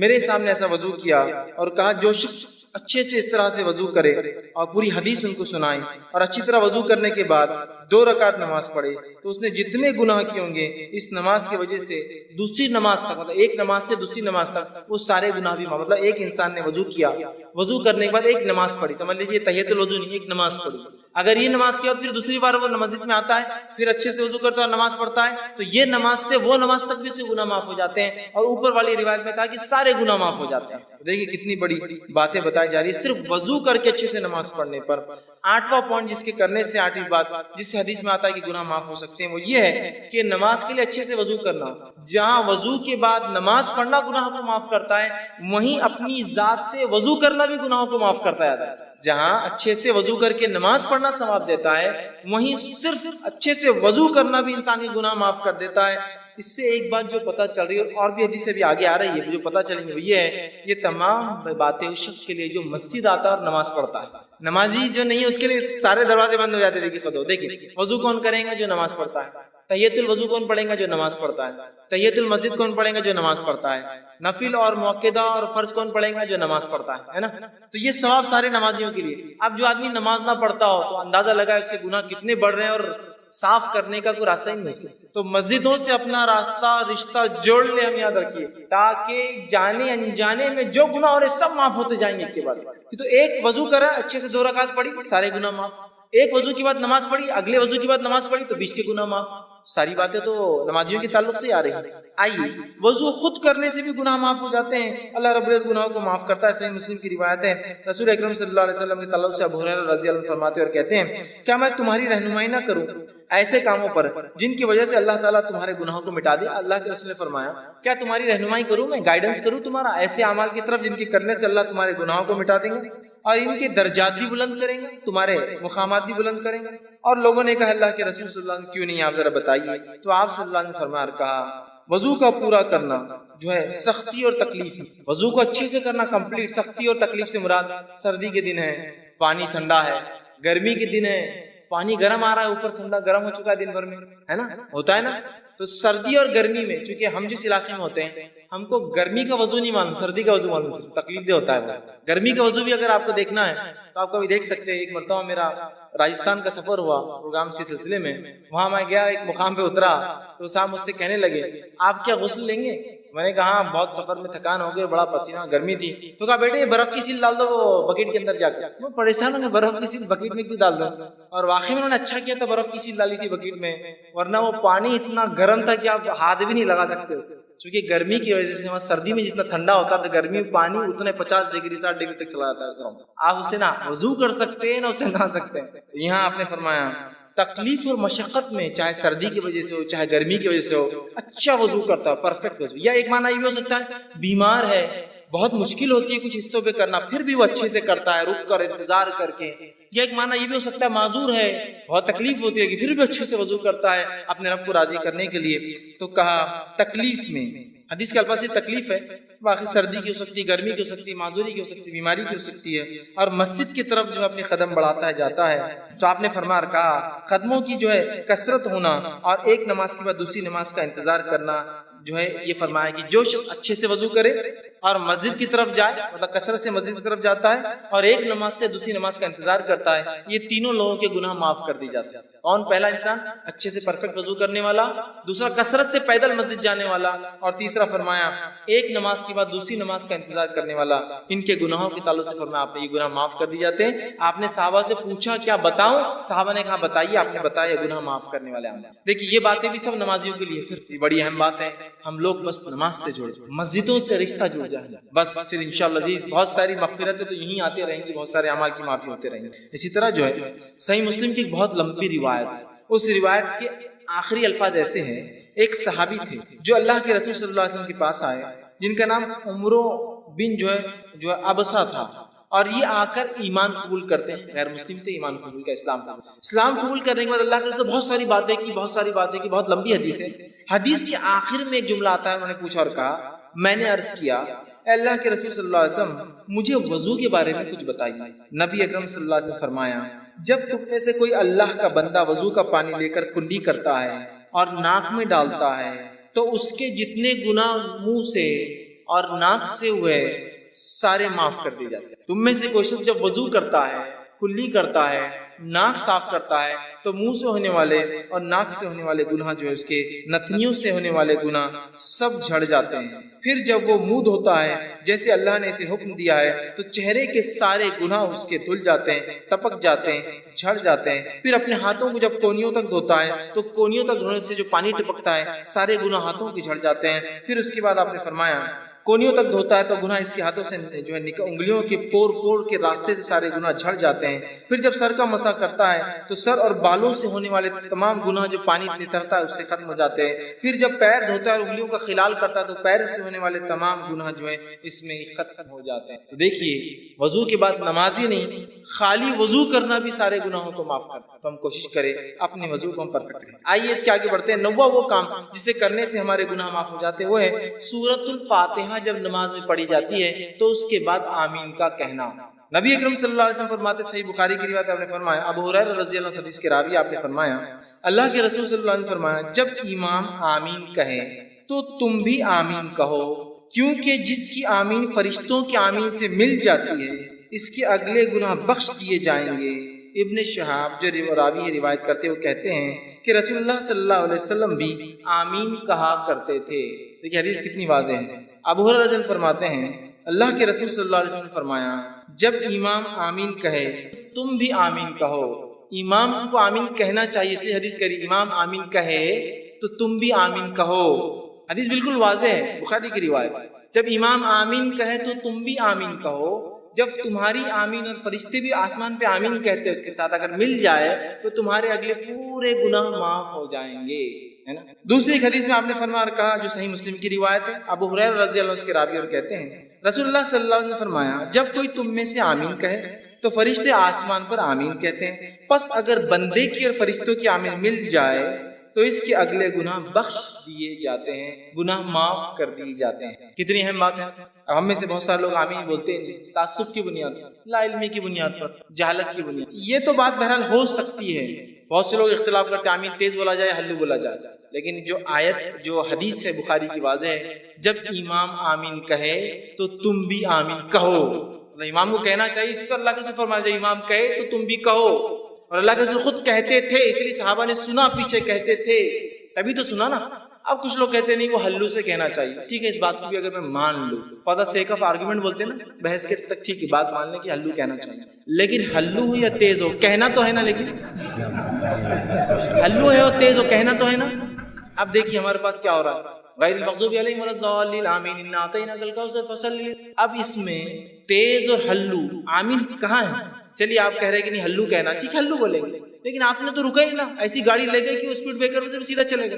Speaker 1: میرے سامنے ایسا وضو کیا اور کہا جو شخص اچھے سے اس طرح سے وضو کرے اور پوری حدیث ان کو سنائے اور اچھی طرح وضو کرنے کے بعد 2 رکعت نماز پڑھے تو اس نے جتنے گناہ کیے ہوں گے اس نماز کی وجہ سے دوسری نماز تک، مطلب ایک نماز سے دوسری نماز تک وہ سارے گناہ بھی معاف. مطلب ایک انسان نے وضو کیا، وضو کرنے کے بعد ایک نماز پڑھی، سمجھ لیجیے تحیۃ الوضو نہیں، ایک نماز پڑھی. اگر یہ نماز کے بعد پھر دوسری بار وہ مسجد میں آتا ہے، پھر اچھے سے وضو کرتا ہے اور نماز پڑھتا ہے تو یہ نماز سے وہ نماز تک بھی اس سے گناہ معاف ہو جاتے ہیں. اور اوپر والی روایت میں کہا کہ سارے گناہ معاف ہو جاتے ہیں. دیکھیے کتنی بڑی باتیں بتائی جا رہی ہے صرف وضو کر کے اچھے سے نماز پڑھنے پر. 8واں پوائنٹ جس کے کرنے سے 8ویں بات جس سے حدیث میں آتا ہے کہ گناہ معاف ہو سکتے ہیں وہ یہ ہے کہ نماز کے لیے اچھے سے وضو کرنا. جہاں وضو کے بعد نماز پڑھنا گناہوں کو معاف کرتا ہے، وہیں اپنی ذات سے وضو کرنا بھی گناہوں کو معاف کرتا ہے. جہاں اچھے سے وضو کر کے نماز پڑھنا ثواب دیتا ہے، وہیں صرف اچھے سے وضو کرنا بھی انسان کے گناہ معاف کر دیتا ہے. اس سے ایک بات جو پتہ چل رہی ہے اور بھی حدیث سے بھی آگے آ رہی ہے جو پتہ چلیں گے وہ یہ ہے، یہ تمام باتیں اس شخص کے لیے جو مسجد آتا ہے اور نماز پڑھتا ہے. نمازی جو نہیں ہے اس کے لیے سارے دروازے بند ہو جاتے ہیں. دیکھیے وضو کون کریں گا؟ جو نماز پڑھتا ہے. تحیۃ الوضو کون پڑھیں گا؟ جو نماز پڑھتا ہے. تحیۃ المسجد کون پڑھیں گا؟ جو نماز پڑھتا ہے. نفل اور موقدہ اور فرض کون پڑھیں گا؟ جو نماز پڑھتا ہے نا. تو یہ ثواب سارے نمازیوں کے لیے. اب جو آدمی نماز نہ پڑھتا ہو تو اندازہ لگا اس کے گناہ کتنے بڑھ رہے ہیں اور صاف کرنے کا کوئی راستہ ہی نہیں ہے. تو مسجدوں سے اپنا راستہ رشتہ جوڑ لے، ہم یاد رکھیے، تاکہ جانے انجانے میں جو گناہ ہو رہے سب معاف ہوتے جائیں گے ایک کے بعد. تو ایک وضو کرا اچھے سے 2 رکعت پڑھی سارے گناہ معاف. ایک وضو کے بعد نماز پڑھی، اگلے وضو کے بعد نماز پڑھی تو بیچ کے گناہ معاف. ساری باتیں تو نمازیوں کے تعلق سے آ رہی ہیں. آئیے وضو خود کرنے سے بھی گناہ معاف ہو جاتے ہیں. اللہ رب العزت گناہوں کو معاف کرتا ہے. صحیح مسلم کی روایت ہے، رسول اکرم صلی اللہ علیہ وسلم کے تعلق سے ابو ہریرہ رضی اللہ عنہ فرماتے اور کہتے ہیں کیا میں تمہاری رہنمائی نہ کروں ایسے کاموں پر جن کی وجہ سے اللہ تعالیٰ تمہارے گناہوں کو مٹا دے. اللہ کے رسول نے فرمایا کیا تمہاری رہنمائی کروں، میں گائیڈنس کروں تمہارا ایسے اعمال کی طرف جن کے کرنے سے اللہ تمہارے گناہوں کو مٹا دیں گے اور ان کے درجات بھی بلند کریں گے، تمہارے مقامات بھی بلند کریں گے. اور لوگوں نے کہا اللہ کے رسول صلی اللہ علیہ وسلم کیوں نہیں، آپ ذرا بتائیے. تو آپ صلی اللہ علیہ وسلم نے فرمایا کہا وضو کا پورا کرنا جو ہے سختی اور تکلیف. وضو کو اچھے سے کرنا کمپلیٹ. سختی اور تکلیف سے مراد سردی کے دن ہے پانی ٹھنڈا ہے، گرمی کے دن ہے پانی گرم آ رہا ہے، اوپر ٹھنڈا گرم ہو چکا ہے دن بھر میں، ہے نا، ہوتا ہے نا. تو سردی اور گرمی میں چونکہ ہم جس علاقے میں ہوتے ہیں ہم کو گرمی کا وضو نہیں معلوم، سردی کا وضو معلوم، تکلیف دہ ہوتا ہے. گرمی کا وضو بھی اگر آپ کو دیکھنا ہے تو آپ کبھی دیکھ سکتے ہیں. ایک مرتبہ میرا راجستھان کا سفر ہوا پروگرام کے سلسلے میں، وہاں میں گیا، ایک مقام پہ اترا تو صاحب مجھ سے کہنے لگے آپ کیا غسل لیں گے؟ میں نے کہا بہت سفر میں تھکان ہو گئی، بڑا پسینہ، گرمی تھی. تو کہا بیٹے برف کی سیل ڈال دو وہ بکیٹ کے اندر جا کے. میں پریشان ہوں گا برف کی سیل بکیٹ میں کیوں ڈال دو، اور واقعی میں انہوں نے اچھا کیا تھا برف کی سیل ڈالی تھی بکیٹ میں، ورنہ وہ پانی اتنا گرم تھا کہ آپ ہاتھ بھی نہیں لگا سکتے اس کو. چونکہ گرمی کی وجہ سے وہاں سردی میں جتنا ٹھنڈا ہوتا ہے گرمی میں پانی اتنے 50 ڈگری 60 ڈگری تک چلا جاتا ہے. آپ اسے نہ وضو کر سکتے ہیں نہ اسے نہا سکتے ہیں. یہاں آپ نے فرمایا تکلیف اور مشقت میں، چاہے سردی کی وجہ سے ہو چاہے گرمی کی وجہ سے ہو، اچھا وضو کرتا ہے، پرفیکٹ وضو. یا ایک معنی یہ بھی ہو سکتا ہے بیمار ہے، بہت مشکل ہوتی ہے کچھ حصوں پہ کرنا، پھر بھی وہ اچھے سے کرتا ہے رک کر انتظار کر کے. یا ایک معنی یہ بھی ہو سکتا ہے معذور ہے، بہت تکلیف ہوتی ہے کہ پھر بھی اچھے سے وضو کرتا ہے اپنے رب کو راضی کرنے کے لیے. تو کہا تکلیف میں، حدیث کے الفاظ سے تکلیف ہے، باقی سردی کی ہو سکتی ہے، گرمی کی ہو سکتی ہے، معذوری کی ہو سکتی ہے، بیماری کی ہو سکتی ہے. اور مسجد کی طرف جو اپنے قدم بڑھاتا ہے جاتا ہے تو آپ نے فرمایا کہا قدموں کی جو ہے کثرت ہونا اور ایک نماز کے بعد دوسری نماز کا انتظار کرنا جو ہے یہ فرمایا کہ جو شخص اچھے سے وضو کرے اور مسجد کی طرف جائے، مطلب کثرت سے مسجد کی طرف جاتا ہے اور ایک نماز سے دوسری نماز کا انتظار کرتا ہے، یہ تینوں لوگوں کے گناہ معاف کر دی جاتے ہیں. کون؟ پہلا انسان اچھے سے پرفیکٹ وضو کرنے والا، دوسرا کثرت سے پیدل مسجد جانے والا، اور تیسرا فرمایا ایک نماز کے بعد دوسری نماز کا انتظار کرنے والا. ان کے گناہوں کے تعلق سے فرمایا آپ نے یہ گناہ معاف کر دی جاتے ہیں. آپ نے صحابہ سے پوچھا کیا بتاؤں؟ صحابہ نے کہا بتائیے. آپ نے بتایا گناہ معاف کرنے والے ہم. دیکھیے یہ باتیں بھی سب نمازیوں کے لیے پھر بڑی اہم بات ہے. ہم لوگ بس نماز سے جڑے، مسجدوں سے رشتہ جڑ جائے، بس پھر انشاءاللہ عزیز بہت ساری مغفرتیں تو یہیں آتے رہیں گی، بہت سارے اعمال کی معافی ہوتے رہیں گے. اسی طرح جو ہے صحیح مسلم کی ایک بہت لمبی روایت ہے، اس روایت کے آخری الفاظ ایسے ہیں. ایک صحابی تھے جو اللہ کے رسول صلی اللہ علیہ وسلم کے پاس آئے، جن کا نام عمرو بن جو ہے ابسا تھا، اور یہ آ کر ایمان قبول کرتے ہیں. غیر مسلم تھے، ایمان قبول کا، اسلام قبول کرنے کے بعد اللہ کے رسول بہت ساری باتیں کی، بہت لمبی حدیث ہے. حدیث کے آخر میں ایک جملہ آتا ہے، انہوں نے پوچھا اور کہا میں نے عرض کیا اے اللہ کے رسول صلی اللہ علیہ وسلم مجھے وضو کے بارے میں کچھ بتائیے۔ نبی اکرم صلی اللہ علیہ وسلم نے فرمایا جب تم میں سے کوئی اللہ کا بندہ وضو کا پانی لے کر کلی کرتا ہے اور ناک میں ڈالتا ہے تو اس کے جتنے گناہ منہ سے اور ناک سے ہوئے سارے معاف کر دیے جاتے ہیں۔ تم میں سے کوئی شخص جب وضو کرتا ہے، کلی کرتا ہے، ناک صاف کرتا ہے تو منہ سے ہونے والے اور ناک سے ہونے والے گناہ جو ہے اس کے نتنیوں سے ہونے والے گناہ سب جھڑ جاتے ہیں۔ پھر جب وہ منہ دھوتا ہے جیسے اللہ نے اسے حکم دیا ہے تو چہرے کے سارے گناہ اس کے دھل جاتے ہیں، ٹپک جاتے ہیں، جھڑ جاتے ہیں۔ پھر اپنے ہاتھوں کو جب کونیوں تک دھوتا ہے تو کونیوں تک دھونے سے جو پانی ٹپکتا ہے سارے گناہ ہاتھوں کے جھڑ جاتے ہیں۔ پھر اس کے بعد آپ نے فرمایا کونیوں تک دھوتا ہے تو گناہ اس کے ہاتھوں سے جو ہے انگلیوں کے پور کے راستے سے سارے گناہ جھڑ جاتے ہیں۔ پھر جب سر کا مسح کرتا ہے تو سر اور بالوں سے ہونے والے تمام گناہ جو پانی نترتا ہے اس سے ختم ہو جاتے ہیں۔ پھر جب پیر دھوتا ہے اور انگلیوں کا خلال کرتا ہے تو پیر سے ہونے والے تمام گناہ جو ہے اس میں ختم ہو جاتے ہیں۔ تو دیکھیے وضو کے بعد نماز ہی نہیں، خالی وضو کرنا بھی سارے گناہوں کو معاف کرتا ہے۔ تو ہم کوشش کریں اپنے وضو کو ہم پرفیکٹ کریں۔ آئیے اس کے آگے بڑھتے ہیں۔ نواں وہ کام جسے کرنے سے ہمارے گناہ معاف ہو جاتے ہیں وہ ہے سورۃ الفاتحہ جب نماز میں پڑھی جاتی ہے تو اس کے بعد آمین کا کہنا۔ نبی اکرم صلی اللہ علیہ وسلم فرماتے، صحیح بخاری کی روایت آپ نے فرمایا، ابو ہریرہ رضی اللہ عنہ حدیث کے راوی آپ نے فرمایا اللہ کے رسول صلی اللہ علیہ وسلم نے فرمایا جب امام آمین کہے تو تم بھی آمین کہو، کیونکہ جس کی آمین فرشتوں کی آمین سے مل جاتی ہے اس کے اگلے گناہ بخش دیے جائیں گے۔ ابن شہاب جو راوی روایت کرتے وہ کہتے ہیں کہ رسول اللہ صلی اللہ علیہ وسلم بھی آمین کہا کرتے تھے۔ دیکھیے حدیث کتنی واضح ہے۔ ابو ہریرہ رضی اللہ عنہ فرماتے ہیں اللہ کے رسول صلی اللہ علیہ وسلم نے فرمایا جب امام آمین کہے تم بھی آمین کہو۔ امام کو آمین کہنا چاہیے، اس لیے حدیث کہی امام آمین کہے تو تم بھی آمین کہو۔ حدیث بالکل واضح ہے، بخاری کی روایت۔ جب امام آمین کہے تو تم بھی آمین کہو، جب تمہاری آمین اور فرشتے بھی آسمان پہ آمین کہتے ہیں اس کے ساتھ اگر مل جائے تو تمہارے اگلے پورے گناہ معاف ہو جائیں گے، ہے نا۔ دوسری ایک حدیث میں آپ نے فرمایا کہا جو صحیح مسلم کی روایت ہے، ابو ہریرہ رضی اللہ عنہ اس کے راوی اور کہتے ہیں رسول اللہ صلی اللہ علیہ وسلم نے فرمایا جب کوئی تم میں سے آمین کہے تو فرشتے آسمان پر آمین کہتے ہیں، پس اگر بندے کی اور فرشتوں کی آمین مل جائے تو اس کے اگلے گناہ بخش دیے جاتے ہیں، گناہ معاف کر دیے جاتے ہیں۔ کتنی اہم بات ہے۔ اب ہم میں سے بہت سارے لوگ آمین بولتے ہیں تعصب کی بنیاد پر، لا علمی کی بنیاد پر، جہالت کی بنیاد پر۔ یہ تو بات بہرحال ہو سکتی ہے، بہت سے لوگ اختلاف کرتے ہیں آمین تیز بولا جائے ہلو بولا جائے، لیکن جو آیت جو حدیث ہے بخاری کی واضح ہے جب امام آمین کہے تو تم بھی آمین کہو۔ امام کو کہنا چاہیے، اسی طرح اللہ کے رسول فرمایا جب امام کہے تو تم بھی کہو، اور اللہ کے رسول خود کہتے تھے، اس لیے صحابہ نے سنا پیچھے کہتے تھے تبھی تو سنا نا۔ اب کچھ لوگ کہتے نہیں وہ ہلو سے کہنا چاہیے، ٹھیک ہے اس بات کو بھی اگر میں مان لوں، فار سیک آف آرگومنٹ بولتے نا بحث کے تک، ٹھیک ہے بات مان لیں کہ ہلو کہنا چاہیے، لیکن ہلو ہو یا تیز ہو کہنا تو ہے نا، لیکن ہلو ہے اور تیز ہو کہنا تو ہے نا۔ اب دیکھیے ہمارے پاس کیا ہو رہا ہے، غیر المغضوب علیہم ولا الضالین آمین انا اعطیناک الکوثر فصلی۔ اب اس میں تیز اور ہلو آمین کہاں ہے؟ چلیے آپ کہہ رہے ہیں کہ نہیں ہلو کہنا، ٹھیک ہے ہلو بولیں گے، لیکن آپ نے تو رکا ہی نا، ایسی گاڑی لے گئے کہ اسپیڈ بریکر سے سیدھا چلے گا۔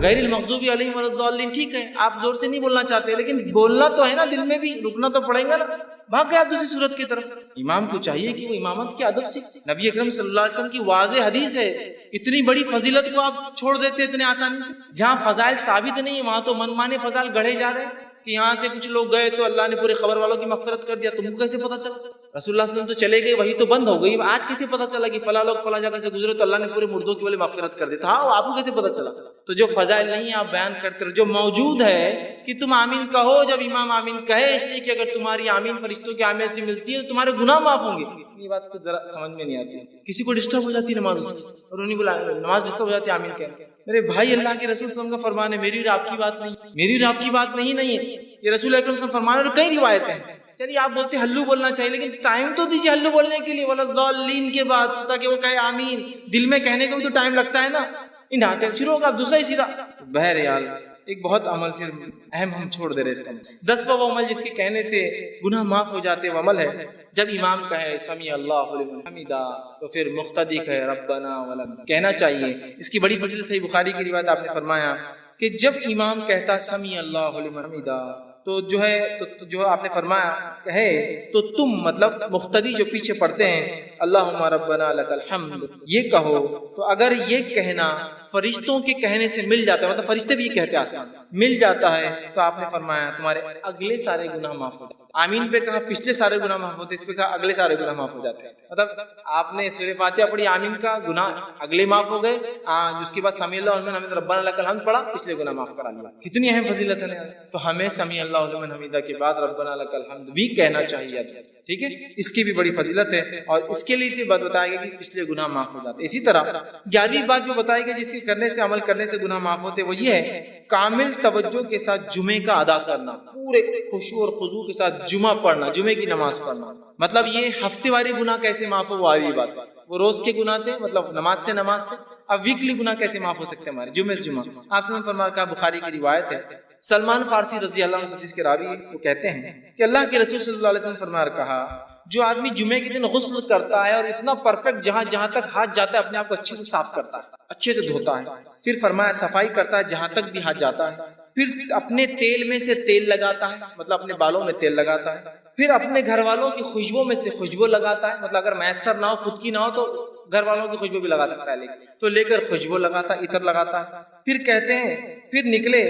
Speaker 1: غیر المغضوب علیہم ولا الضالین، ٹھیک ہے آپ زور سے نہیں بولنا چاہتے لیکن بولنا تو ہے نا، دل میں بھی رکنا تو پڑے گا نا، بھاگ گئے آپ دوسری صورت کی طرف۔ امام کو چاہیے کہ وہ امامت کے ادب سیکھے، نبی اکرم صلی اللہ علیہ وسلم کی واضح حدیث ہے، اتنی بڑی فضیلت کو آپ چھوڑ دیتے اتنے آسانی سے۔ جہاں فضائل ثابت نہیں وہاں تو من مانے فضائل گڑھے جا رہے ہیں کہ یہاں سے کچھ لوگ گئے تو اللہ نے پورے خبر والوں کی مغفرت کر دیا، تم کو کیسے پتا چلا؟ رسول اللہ صلی اللہ علیہ وسلم تو چلے گئے، وہی تو بند ہو گئی، آج کیسے پتا چلا کہ فلاں لوگ فلاں جگہ سے گزرے تو اللہ نے پورے مردوں کی والے مغفرت کر دی تھا، آپ کو کیسے پتا چلا؟ تو جو فضائل نہیں آپ بیان کرتے رہے، جو موجود ہے کہ تم آمین کہو جب امام آمین کہے، اس لیے کہ اگر تمہاری آمین فرشتوں کی آمین سے ملتی ہے تو تمہارے گناہ معاف ہوں گے۔ یہ بات کو ذرا سمجھ میں نہیں آتی، کسی کو ڈسٹرب ہو جاتی ہے نماز اس کی، اور انہیں بلا نماز ڈسٹرب ہو جاتی ہے آمین کہنے سے۔ میرے بھائی اللہ کے رسول صلی اللہ علیہ وسلم کا فرمان ہے، میری اور آپ کی بات نہیں، میری اور آپ کی بات نہیں ہے، یہ رسول اکرم صلی اللہ علیہ وسلم فرمان اور کئی روایتیں ہیں۔ چلیے آپ بولتے ہلو بولنا چاہیے لیکن ٹائم تو دیجیے ہلو بولنے کے لیے، ولا الضالین کے بعد، تاکہ وہ کہے آمین، دل میں کہنے کو بھی تو ٹائم لگتا ہے نا، انہاتے شروع ہوگا آپ دوسرا ہی سیدھا۔ بہرحال ایک بہت عمل پھر اہم ہم چھوڑ دے رہے اس کا۔ 10واں وہ عمل جس کے کہنے سے گناہ معاف ہو جاتے وہ عمل ہے جب امام کہے سمیع اللہ لمن حمیدہ تو پھر مقتدی کہے ربنا ولک کہنا چاہیے۔ اس کی بڑی فضیلت صحیح بخاری کی روایت آپ نے فرمایا کہ جب امام کہتا سمیع اللہ لمن حمیدہ تو جو آپ نے فرمایا کہے تو تم مطلب مقتدی جو پیچھے پڑھتے ہیں اللہم ربنا لک الحمد یہ کہو، تو اگر یہ کہنا فرشتوں کے کہنے سے مل جاتا ہے، مطلب فرشتے بھی یہ کہتے ہیں آسمان سے مل جاتا ہے، تو آپ نے فرمایا تمہارے اگلے سارے گناہ معاف ہو جاتے ہیں۔ آمین پہ کہا پچھلے سارے گناہ معاف ہوتے، اس پہ کہا اگلے سارے گناہ معاف ہو جاتے ہیں۔ مطلب آپ نے سورہ فاتحہ پڑھی، آمین کا گناہ اگلے معاف ہو گئے، اس کے بعد سمیع اللہ لمن حمدہ ربنا لک الحمد پڑھا، پچھلے گناہ معاف کرا لیا۔ کتنی اہم فضیلت ہے، تو ہمیں سمیع اللہ لمن حمدہ کے بعد ربنا لک الحمد بھی کہنا چاہیے، ٹھیک ہے، اس کی بھی بڑی فضیلت ہے، اور اس کے لیے بھی بات بتایا گیا کہ پچھلے گناہ معاف ہو جاتے ہیں۔ اسی طرح 11ویں بات جو بتائی گئی جس کے کرنے سے عمل کرنے سے گناہ معاف ہوتے، وہ یہ ہے کامل توجہ کے ساتھ جمعے کا ادا کرنا، پورے خشوع اور خضوع کے ساتھ جمعہ پڑھنا، جمعے کی نماز پڑھنا۔ مطلب یہ ہفتے واری گناہ کیسے معاف ہو، وہ آئی بات، وہ روز کے گناہ تھے، مطلب نماز سے نماز تھے، اب ویکلی گناہ کیسے معاف ہو سکتے ہمارے، جمعے سے جمعہ۔ آپ نے فرمایا، کہا بخاری کی روایت ہے، سلمان فارسی رضی اللہ عنہ حدیث کے راوی وہ کہتے ہیں کہ اللہ کے رسول صلی اللہ علیہ وسلم فرمایا، کہا جو آدمی جمعے کے دن غسل کرتا ہے اور اتنا پرفیکٹ جہاں تک ہاتھ جاتا ہے اپنے آپ کو اچھے سے صاف کرتا ہے، اچھے سے دھوتا ہے، پھر فرمایا صفائی کرتا ہے جہاں تک بھی ہاتھ جاتا ہے، پھر اپنے تیل میں سے تیل لگاتا ہے، مطلب اپنے بالوں میں تیل لگاتا ہے، پھر اپنے گھر والوں کی خوشبو میں سے خوشبو لگاتا ہے، مطلب اگر میسر نہ ہو خود کی نہ ہو تو گھر والوں کی خوشبو بھی لگا سکتا ہے، تو لے کر خوشبو لگاتا ہے، عطر لگاتا ہے، پھر کہتے ہیں پھر نکلے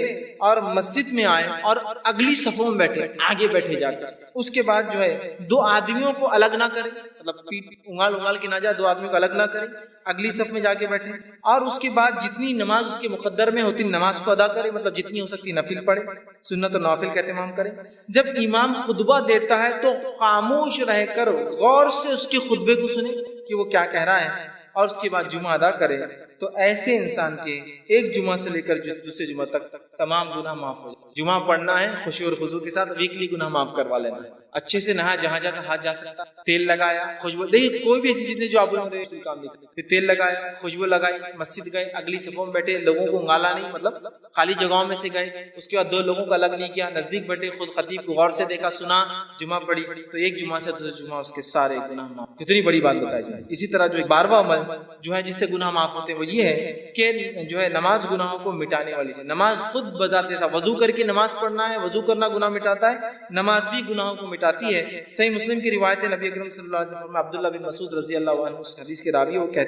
Speaker 1: اور مسجد میں آئے اور اگلی صفوں میں بیٹھے، آگے بیٹھے جا کر، اس کے بعد جو ہے دو آدمیوں کو الگ نہ کرے، مطلب پیٹ انگال کے نہ جائے، دو آدمیوں کو الگ نہ کرے، اگلی صف میں جا کے بیٹھے، اور اس کے بعد جتنی نماز اس کے مقدر میں ہوتی نماز کو ادا کرے، مطلب جتنی ہو سکتی نفل پڑھے، سنت و نوافل کا اہتمام کرے۔ جب امام خطبہ دیتا ہے تو خاموش رہ کر غور سے اس کے خطبے کو سنے کہ وہ کیا کہہ رہا ہے، اور اس کے بعد جمعہ ادا کرے، تو ایسے انسان کے ایک جمعہ سے لے کر دوسرے جمعہ تک تمام گناہ معاف ہو جائے۔ جمعہ پڑھنا ہے خشوع اور خضوع کے ساتھ، ویکلی گناہ معاف کروا لینا ہے، اچھے سے نہا، جہاں جاتا ہاتھ جا سکتا، تیل لگایا، خوشبو، دیکھیے کوئی بھی ایسی چیز نہیں جو آپ نے کام نہیں کرتے، تیل لگایا، خوشبو لگائی، مسجد گئے، اگلی صفوں میں بیٹھے، لوگوں کو انگالا نہیں، مطلب خالی جگہوں میں سے گئے، اس کے بعد دو لوگوں کو الگ نہیں کیا، نزدیک بیٹھے، خود خطیب کو غور سے دیکھا، سنا، جمعہ پڑھی، تو ایک جمعہ سے دوسرے جمعہ اس کے سارے گناہ معاف۔ کتنی بڑی بات بتائی جائے۔ اسی طرح جو 12واں عمل جو ہے جس سے گناہ معاف ہوتے ہیں وہ یہ ہے کہ جو ہے نماز گناہوں کو مٹانے والی ہے۔ نماز خود بذات ایسا وضو کر کے نماز پڑھنا ہے، وضو کرنا گناہ مٹاتا ہے، نماز بھی گناہوں کو مٹاتی ہے۔ صحیح مسلم کی روایت ہے، نبی اکرم صلی اللہ علیہ وسلم عبداللہ بن مسعود رضی اللہ عنہ اس حدیث کے راوی وہ کہتے ہیں